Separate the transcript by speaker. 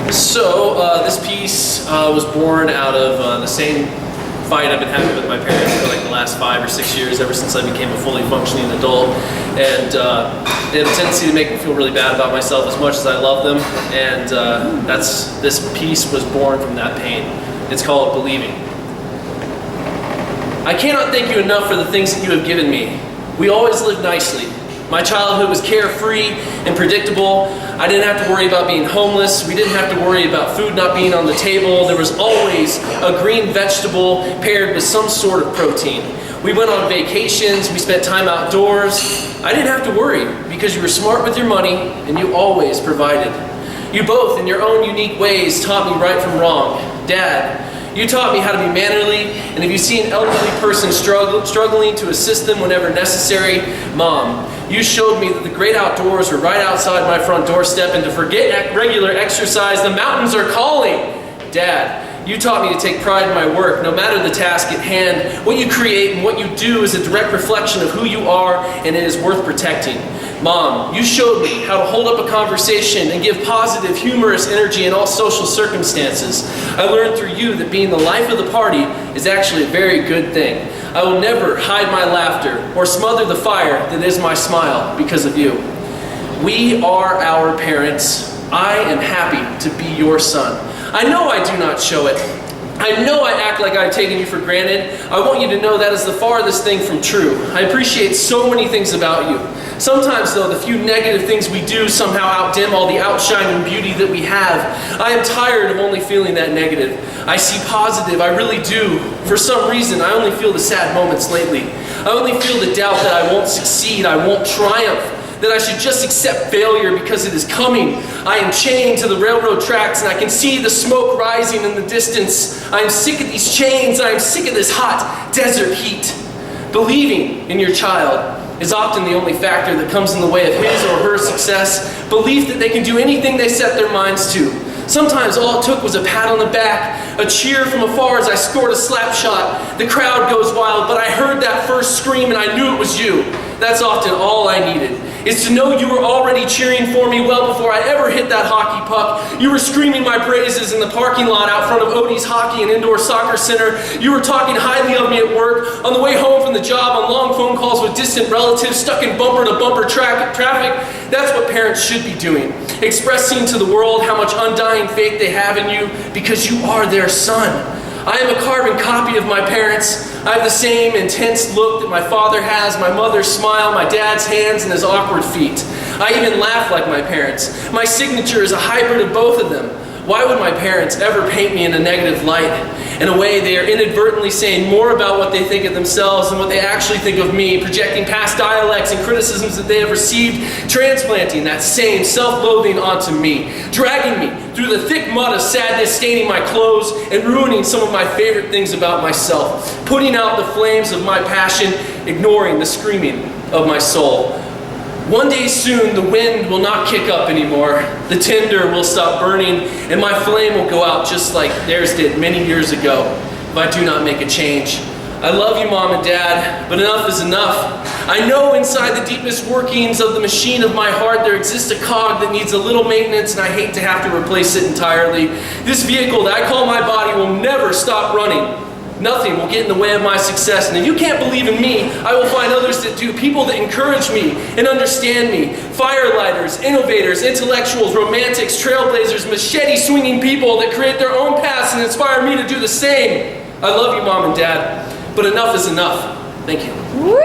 Speaker 1: This piece was born out of the same fight I've been having with my parents for like the last 5 or 6 years, ever since I became a fully functioning adult. And they have a tendency to make me feel really bad about myself as much as I love them. And this piece was born from that pain. It's called Believing. I cannot thank you enough for the things that you have given me. We always lived nicely. My childhood was carefree and predictable. I didn't have to worry about being homeless. We didn't have to worry about food not being on the table. There was always a green vegetable paired with some sort of protein. We went on vacations. We spent time outdoors. I didn't have to worry because you were smart with your money and you always provided. You both, in your own unique ways, taught me right from wrong. Dad, you taught me how to be mannerly, and if you see an elderly person struggling, to assist them whenever necessary. Mom, you showed me that the great outdoors are right outside my front doorstep, and to forget regular exercise, the mountains are calling. Dad, you taught me to take pride in my work, no matter the task at hand. What you create and what you do is a direct reflection of who you are, and it is worth protecting. Mom, you showed me how to hold up a conversation and give positive, humorous energy in all social circumstances. I learned through you that being the life of the party is actually a very good thing. I will never hide my laughter or smother the fire that is my smile because of you. We are our parents. I am happy to be your son. I know I do not show it. I know I act like I've taken you for granted. I want you to know that is the farthest thing from true. I appreciate so many things about you. Sometimes, though, the few negative things we do somehow outdim all the outshining beauty that we have. I am tired of only feeling that negative. I see positive, I really do. For some reason, I only feel the sad moments lately. I only feel the doubt that I won't succeed, I won't triumph, that I should just accept failure because it is coming. I am chained to the railroad tracks and I can see the smoke rising in the distance. I am sick of these chains, I am sick of this hot desert heat. Believing in your child is often the only factor that comes in the way of his or her success. Belief that they can do anything they set their minds to. Sometimes all it took was a pat on the back, a cheer from afar as I scored a slap shot. The crowd goes wild, but I heard that first scream and I knew it was you. That's often all I needed, is to know you were already cheering for me well before I ever hit that hockey puck. You were screaming my praises in the parking lot out front of Odie's Hockey and Indoor Soccer Center. You were talking highly of me at work, on the way home from the job, on long phone calls with distant relatives, stuck in bumper-to-bumper traffic. That's what parents should be doing, expressing to the world how much undying faith they have in you because you are their son. I am a carbon copy of my parents. I have the same intense look that my father has, my mother's smile, my dad's hands, and his awkward feet. I even laugh like my parents. My signature is a hybrid of both of them. Why would my parents ever paint me in a negative light? In a way, they are inadvertently saying more about what they think of themselves than what they actually think of me, projecting past dialects and criticisms that they have received, transplanting that same self-loathing onto me, dragging me through the thick mud of sadness, staining my clothes, and ruining some of my favorite things about myself, putting out the flames of my passion, ignoring the screaming of my soul. One day soon, the wind will not kick up anymore. The tinder will stop burning, and my flame will go out just like theirs did many years ago if I do not make a change. I love you, Mom and Dad, but enough is enough. I know inside the deepest workings of the machine of my heart there exists a cog that needs a little maintenance, and I hate to have to replace it entirely. This vehicle that I call my body will never stop running. Nothing will get in the way of my success. And if you can't believe in me, I will find others that do. People that encourage me and understand me. Firelighters, innovators, intellectuals, romantics, trailblazers, machete-swinging people that create their own paths and inspire me to do the same. I love you, Mom and Dad, but enough is enough. Thank you. Woo!